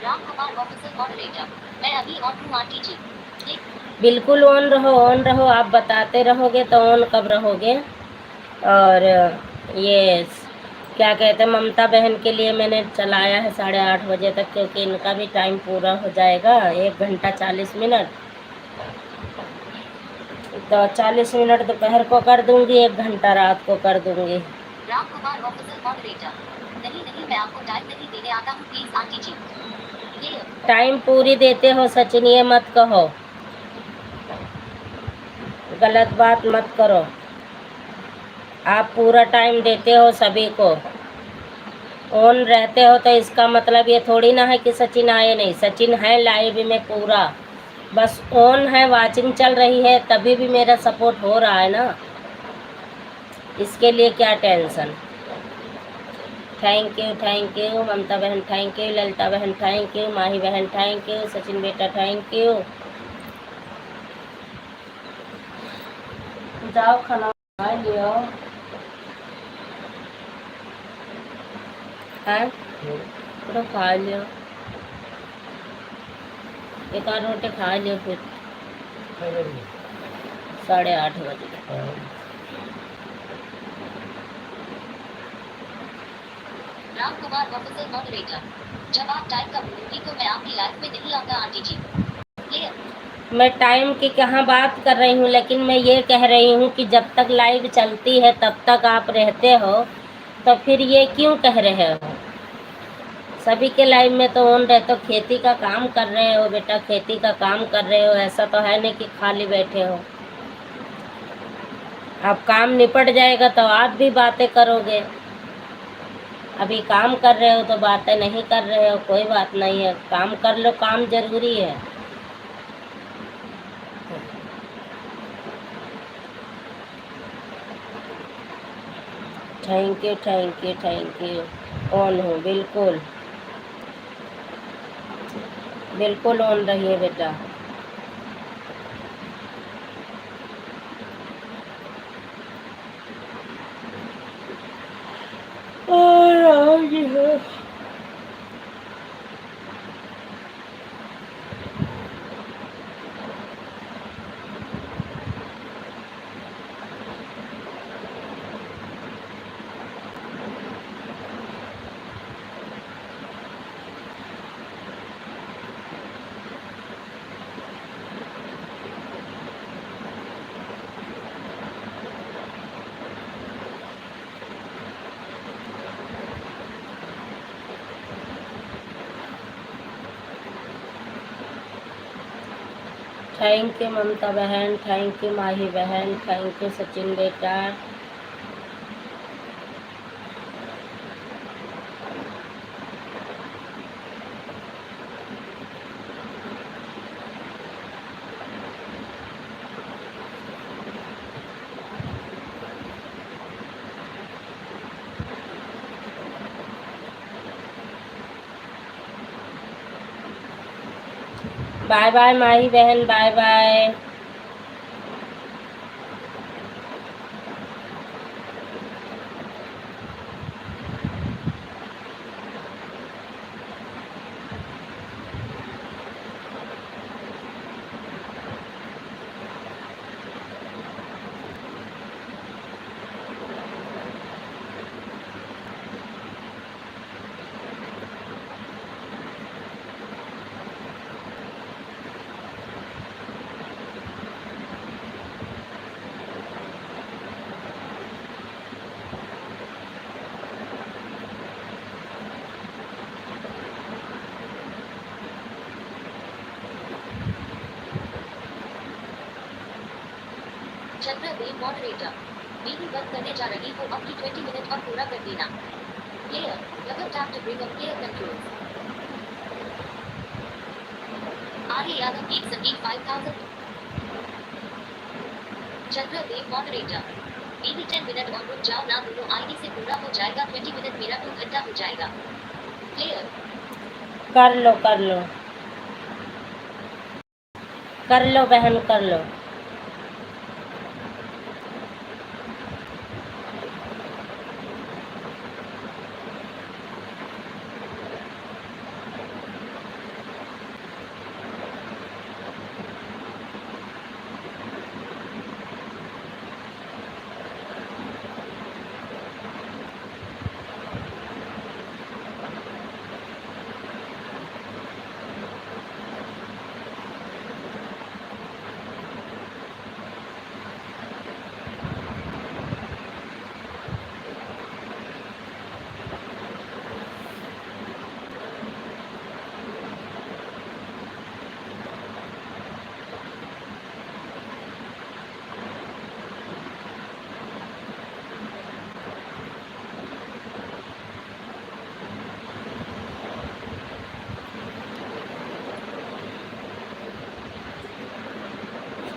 राम कुमार ऑफिसर मॉडरेटर, मैं अभी ऑन हूँ आंटी जी। बिल्कुल ऑन रहो, ऑन रहो। आप बताते रहोगे तो ऑन कब रहोगे। और ये क्या कहते हैं, ममता बहन के लिए मैंने चलाया है 8:30 बजे तक, क्योंकि इनका भी टाइम पूरा हो जाएगा, 1 घंटा 40 मिनट। तो 40 मिनट दोपहर को कर दूंगी, 1 घंटा रात को कर दूंगी। राम कुमार ऑफिसर मॉडरेटर, नहीं नहीं, मैं आपको टाइम नहीं देने आता हूँ, प्लीज आंटी जी। ये टाइम पूरी देते हो सचिन, ये मत कहो, गलत बात मत करो। आप पूरा टाइम देते हो सभी को, ऑन रहते हो, तो इसका मतलब ये थोड़ी ना है कि सचिन आए नहीं। सचिन है लाइव में पूरा, बस ऑन है, वाचिंग चल रही है, तभी भी मेरा सपोर्ट हो रहा है ना, इसके लिए क्या टेंशन। थैंक यू ममता बहन, थैंक यू ललिता बहन, थैंक यू माही बहन, थैंक यू सचिन बेटा, थैंक यू। जाओ खाना खा लियो। हैं तो खा लियो, 1 आध रोटी खा लियो, फिर 8:30 बजे। राम कुमार ऑफिसर मॉडरेटर, जब आप टाइम का बोलोगी तो मैं आपकी लाइफ में नहीं आऊंगा आंटी जी। ये मैं टाइम की कहाँ बात कर रही हूँ, लेकिन मैं ये कह रही हूँ कि जब तक लाइव चलती है तब तक आप रहते हो, तो फिर ये क्यों कह रहे हो। सभी के लाइव में तो ऑन रहते हो, खेती का काम कर रहे हो बेटा, खेती का काम कर रहे हो, ऐसा तो है नहीं कि खाली बैठे हो। अब काम निपट जाएगा तो आप भी बातें करोगे, अभी काम कर रहे हो तो बातें नहीं कर रहे हो, कोई बात नहीं है, काम कर लो, काम जरूरी है। Thank you. ऑन हूँ, बिल्कुल बिल्कुल ऑन रहिए बेटा। और ये है थैंक यू ममता बहन, थैंक यू माही बहन, थैंक यू सचिन बेटा। बाय बाय माही बहन, bye bye. Chandradev moderator, meeting बंद करने जा रही हो, अब की 20 मिनट और पूरा कर देना। Player, double tap to bring up player controls. Arya Yadav की संगीत 5000। चंद्रदेव मॉडरेटर, मीटिंग 10 मिनट और रुक जाओ ना, दोनों आईडी से पूरा हो जाएगा 20 मिनट, मेरा 2 घंटा हो जाएगा। प्लेयर, कर लो कर लो कर लो बहन, कर लो।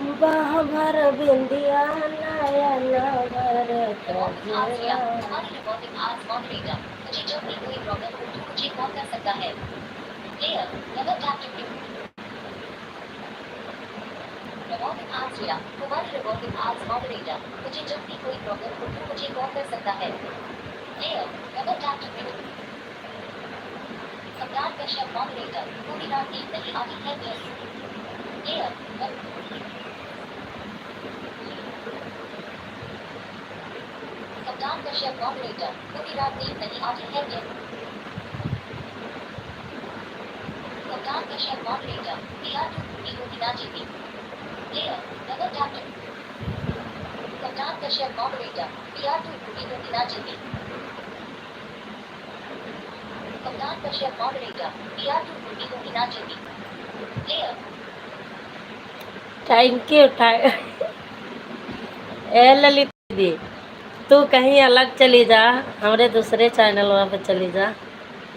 सुबह भर बिंदिया नयन भर आसिया, कजरा। हमारी रिकॉर्डिंग आज मॉडरेटर, मुझे जब भी कोई प्रॉब्लम हो तो मुझे कॉल कर सकता है। Player, double tap to bring. Recording Asiya, हमारी रिकॉर्डिंग आज मॉडरेटर, मुझे जब भी कोई प्रॉब्लम हो तो मुझे कॉल कर सकता है। Player, double tap to bring. Kaptan Kashyap moderator, पूरी रात नींद नहीं आती है प्लेयर, कप्तान कश्यप मॉडरेटर, पूरी रात नींद नहीं आती है कप्तान कश्यप मॉडरेटर, PR2 पूरी होगी ना जीती। Player, double tap to. Kaptan Kashyap moderator, PR2 पूरी होगी ना जीती। कप्तान कश्यप मॉडरेटर, PR2 पूरी होगी ना जीती। Player, thank U A Lalita दीदी, तू कहीं अलग चली जा, हमारे दूसरे चैनल पे चली जा,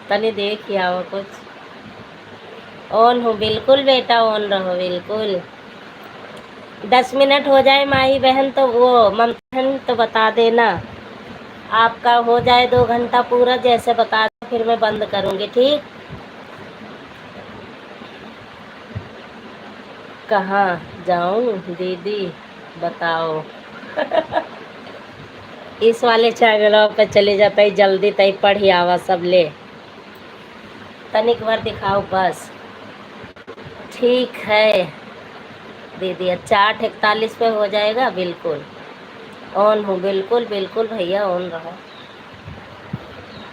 तनी देख ही आओ कुछ। ऑन हो बिल्कुल बेटा, ऑन रहो बिल्कुल। 10 मिनट हो जाए माही बहन तो वो ममता बहन तो बता देना, आपका हो जाए 2 घंटा पूरा जैसे बता दो, फिर मैं बंद करूँगी, ठीक। कहाँ जाऊँ दीदी बताओ। इस वाले चैनलों पे चले जाता है जल्दी, तय पढ़ी आवा सब ले, तनिक बार दिखाओ बस। ठीक है दीदी, अच्छा 8:41 पे हो जाएगा, बिल्कुल ऑन हो, बिल्कुल बिल्कुल भैया ऑन रहो।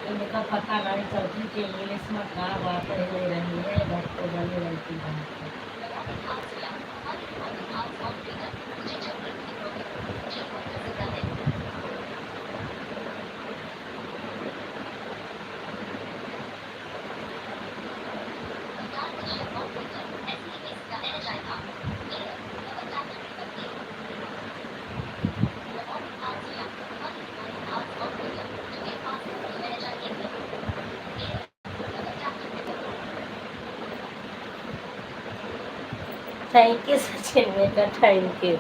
इनका पता नहीं चलती कि इंग्लिश में क्या बात हो रही है, घर को बनी रहती है। आसिया, हमारी रिकॉर्डिंग आज मॉडरेटर, मुझे जब भी कोई प्रॉब्लम हो तो मुझे कॉल कर सकता है। कप्तान कश्यप मॉडरेटर, SES का एनर्जाइज था। प्लेयर, थैंक यू सचिन बेटा, thank you.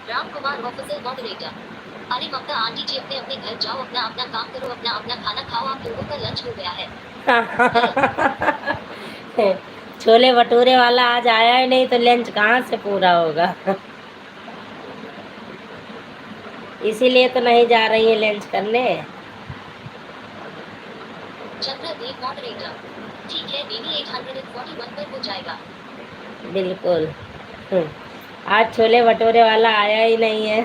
Ram Kumar officer moderator. अरे ममता आंटी जी, अपने अपने घर जाओ, अपना अपना काम करो, अपना अपना खाना खाओ, आप लोगों का लंच हो गया है। छोले भटूरे वाला आज आया ही नहीं तो लंच कहाँ से पूरा होगा। इसीलिए तो नहीं जा रही है लंच करने। चंद्रदेव मॉडरेटर। ठीक है, बेबी 841 पर हो जाएगा। बिल्कुल। आज छोले भटूरे वाला आया ही नहीं है,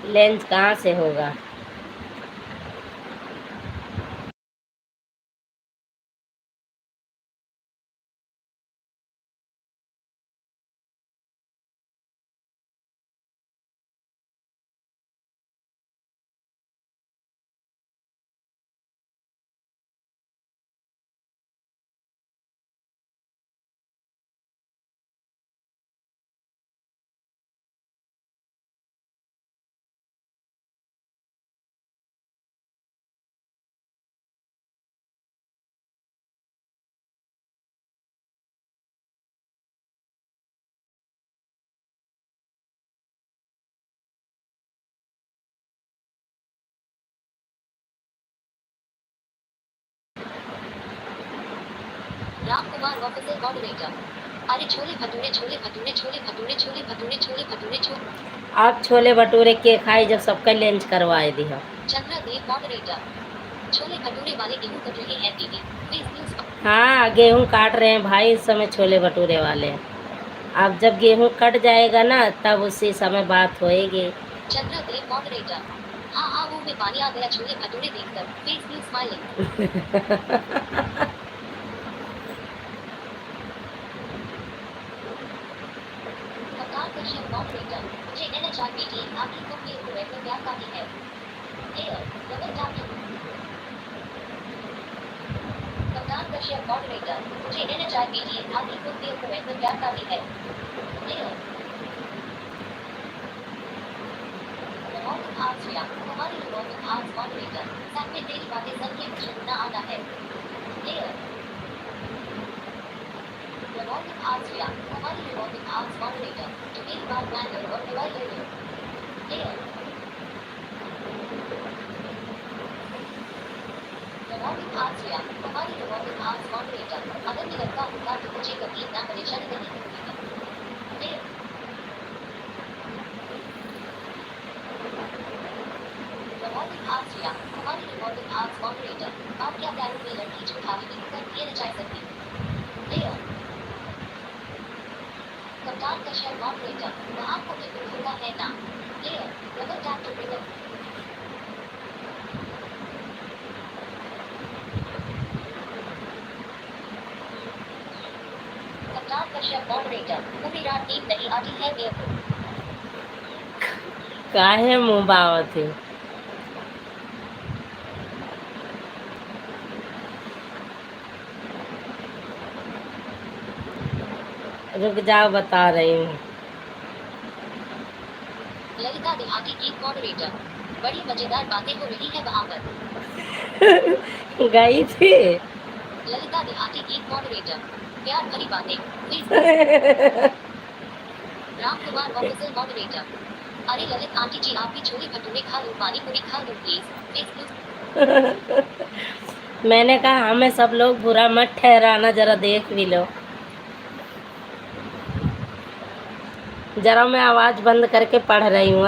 लंच कहाँ से होगा। Ram Kumar officer moderator. अरे छोले भटूरे, छोले भटूरे, छोले भटूरे, छोले भटूरे, छोले भटूरे, छोले। आप छोले भटूरे के खाई जब सबका लंच करवाए दिया। चंद्रदेव मॉडरेटर। छोले भटूरे वाले गेहूं कट रहे हैं दीदी, प्लीज न्यूज। हाँ, गेहूं काट रहे हैं भाई, इस समय छोले भटूरे वाले। अब जब गेहूं कट जाएगा ना तब उसी समय बात होएगी। चंद्रदेव मॉडरेटर। हाँ हाँ, मुंह में पानी आ गया छोले भटूरे देखकर, face news smiling. Kaptan Kashyap moderator. मुझे NHRPT आपकी कंपनी को रेफर प्यार करनी है। एयर रबर टापी। कप्तान कश्यप मॉडरेटर। मुझे NHRPT आपकी कंपनी को रेफर प्यार करनी है। एयर रिवॉल्विंग आर्ट्स या हमारी रिवॉल्विंग आर्ट्स मॉडरेटर। साथ में तेरी बातें सब के मुझे गुना आना है। एयर रिवॉल्विंग आर्ट्स या हमारी रिवॉल्विंग आर्ट्स मॉडरेटर। जो मेरी बात मान लो और दवाई ले लो। एयर रिवॉल्विंग आर्ट्स या हमारी रिवॉल्विंग आर्ट्स मॉडरेटर। अगर मैं लड़का होता तो मुझे कभी इतना परेशानी नहीं होती। एयर रिवॉल्विंग आर्ट्स या हमारी रिवॉल्विंग आर्ट्स मॉडरेटर। आप क्या प्यारों में लड़की जो खाली नहीं कर दिए न चाह सकती। एयर कप्तान कश्यप मॉडरेटर। वहाँ को भी कुछ होता है ना। Air rubber tap to bring up. Kaptan Kashyap moderator. पूरी रात नींद नहीं आती है मेरे को। काहे मुंह बावत है। रुक जाओ, बता रही हूँ। ललिता देहाती गीत मॉडरेटर। बड़ी मजेदार बातें हो रही है वहाँ पर। गई थी। ललिता देहाती गीत मॉडरेटर। प्यार भरी बातें, please. Ram Kumar officer moderator. अरे ललित आंटी जी, आप भी छोले भटूरे खा लो, पानी पूरी खा लो प्लीज, प्लीज। मैंने कहा हमें सब लोग बुरा मत ठहराना, जरा देख भी लो। जरा मैं आवाज बंद करके पढ़ रही हूँ।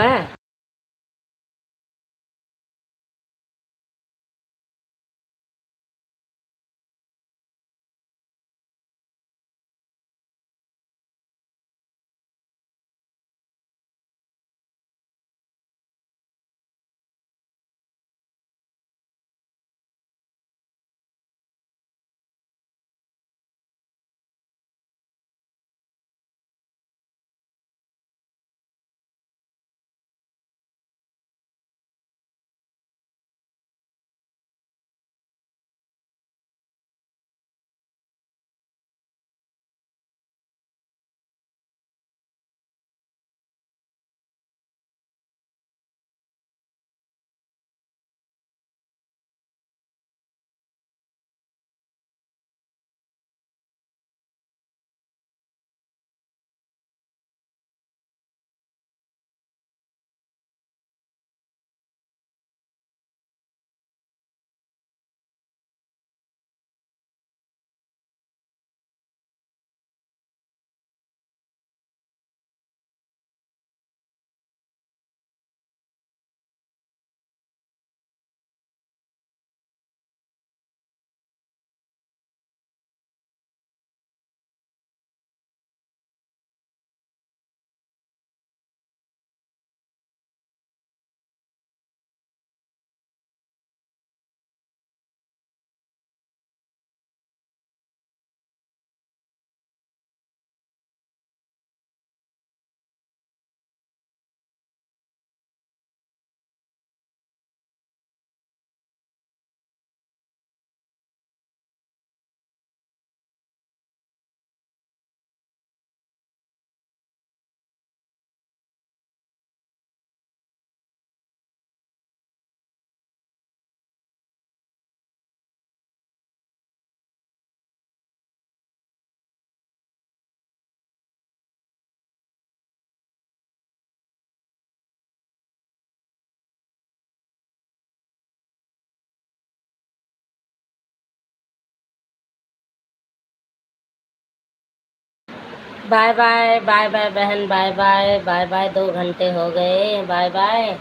बाय बाय बाय बाय बहन, बाय बाय बाय बाय, 2 घंटे हो गए, बाय बाय।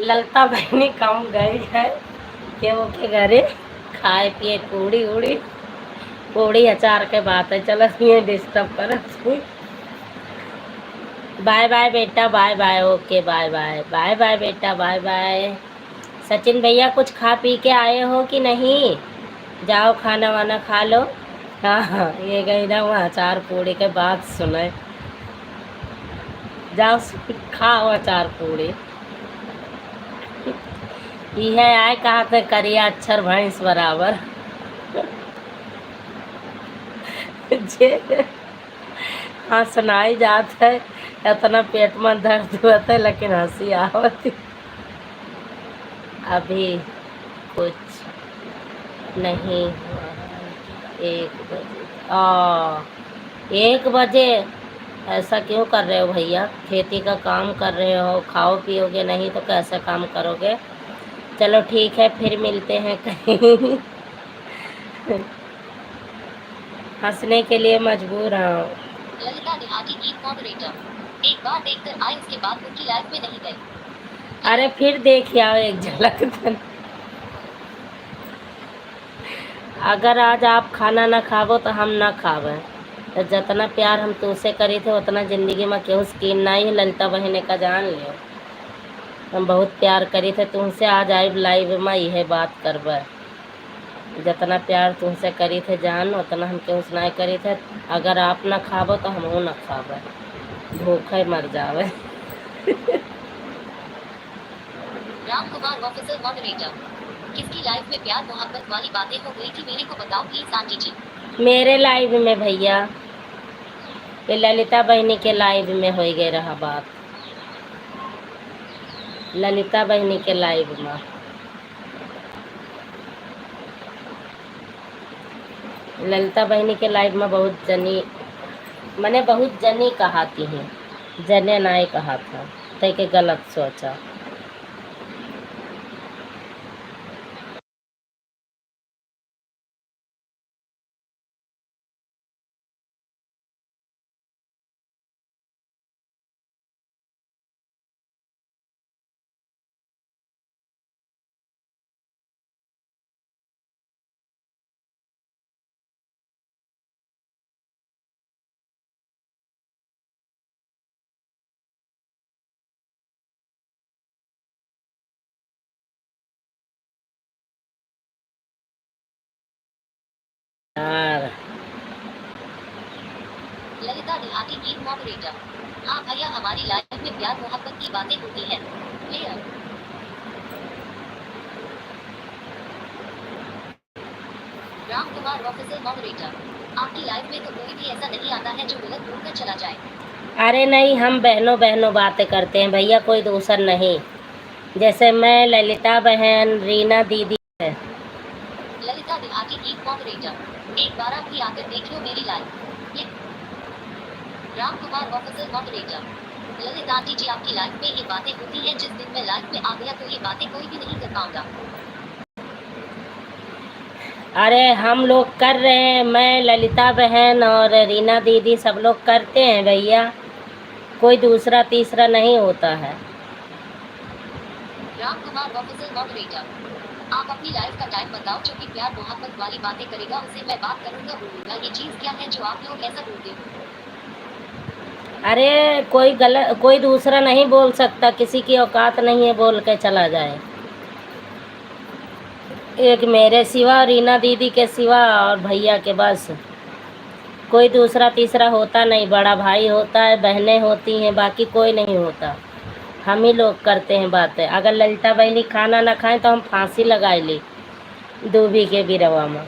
ललता बहनी कम गई है कि वो के घरे खाए पिए पूड़ी उड़ी, पूड़ी अचार के बात है, चलो ये डिस्टर्ब कर। बाय बाय बेटा, bye bye, okay bye bye bye bye बेटा, बाय बाय। सचिन भैया कुछ खा पी के आए हो कि नहीं? जाओ खाना वाना खा लो। हाँ हाँ, ये गई ना वहाँ अचार पूड़ी के बात सुने, जाओ खाओ अचार पूड़ी। यह आए कहा थे करिया अक्षर भैंस बराबर। जे हाँ सुनाई जात है, इतना पेट में दर्द होता है लेकिन हंसी आवती। अभी कुछ नहीं हुआ है, 1 बजे। ऐसा क्यों कर रहे हो भैया? खेती का काम कर रहे हो, खाओ पियोगे नहीं तो कैसे काम करोगे? चलो ठीक है, फिर मिलते हैं कहीं। हंसने के लिए मजबूर हूँ। ललिता देहाती गीत मॉडरेटर एक बार देखकर आए, उसके बाद उनकी लाइफ में नहीं गए। अरे फिर देख आओ एक झलक तो। अगर आज आप खाना ना खावो तो हम ना खावे, तो जितना प्यार हम तुमसे करी थे उतना ज़िंदगी में केहू स्कीन नहीं है। ललिता बहने का जान लियो, हम बहुत प्यार करी थे तुमसे। आज आई लाइव में यह बात करबे, जितना प्यार तुमसे करी थे जान, उतना हम केहू से नहीं करी थे। अगर आप ना खावो तो हमहू ना खावे, भूखे मर जावे। राम कुमार ऑफिसर मॉडरेटर किसकी लाइफ में प्यार मोहब्बत वाली बातें हो गई थी, मेरे को बताओ प्लीज आंटी जी। मेरे लाइव में भैया, ये ललिता बहनी के लाइव में हो गए रहा बात, ललिता बहनी के लाइव में। ललिता बहनी के लाइव में बहुत जनी, मैंने बहुत जनी कहाती हैं, जने नाई कहा था, ते के गलत सोचा। यार ललिता देहाती गीत मॉडरेटर हाँ भैया, हमारी लाइफ में प्यार मोहब्बत की बातें होती हैं। Clear. Ram Kumar officer moderator आपकी लाइफ में तो कोई भी ऐसा नहीं आता है जो गलत बोलकर चला जाए। अरे नहीं, हम बहनों बहनों बातें करते हैं भैया, कोई दूसर नहीं। जैसे मैं, ललिता बहन, रीना दीदी है। ललिता देहाती गीत मॉडरेटर एक बार आप भी आकर देख लो मेरी लाइफ। ये Ram Kumar officer moderator Lalita aunty ji, आपकी लाइफ में ये बातें होती हैं, जिस दिन मैं लाइफ में आ गया तो ये बातें कोई भी नहीं कर पाऊंगा। अरे हम लोग कर रहे हैं, मैं, ललिता बहन और रीना दीदी सब लोग करते हैं भैया, कोई दूसरा तीसरा नहीं होता है। राम कुमार ऑफिसर मॉडरेटर आप अपनी लाइफ का टाइम बताओ, जो कि प्यार मोहब्बत वाली बातें करेगा, उससे मैं बात करूंगा, बोलूंगा ये चीज क्या है जो आप लोग ऐसा बोलते हो। अरे कोई गलत, कोई दूसरा नहीं बोल सकता, किसी की औकात नहीं है बोल के चला जाए। एक मेरे सिवा, रीना दीदी के सिवा और भैया के, बस कोई दूसरा तीसरा होता नहीं। बड़ा भाई होता है, बहनें होती हैं, बाकी कोई नहीं होता। हम ही लोग करते हैं बातें। अगर ललिता बहनी खाना ना खाएं तो हम फांसी लगाए ली दूबी के बिरवा में।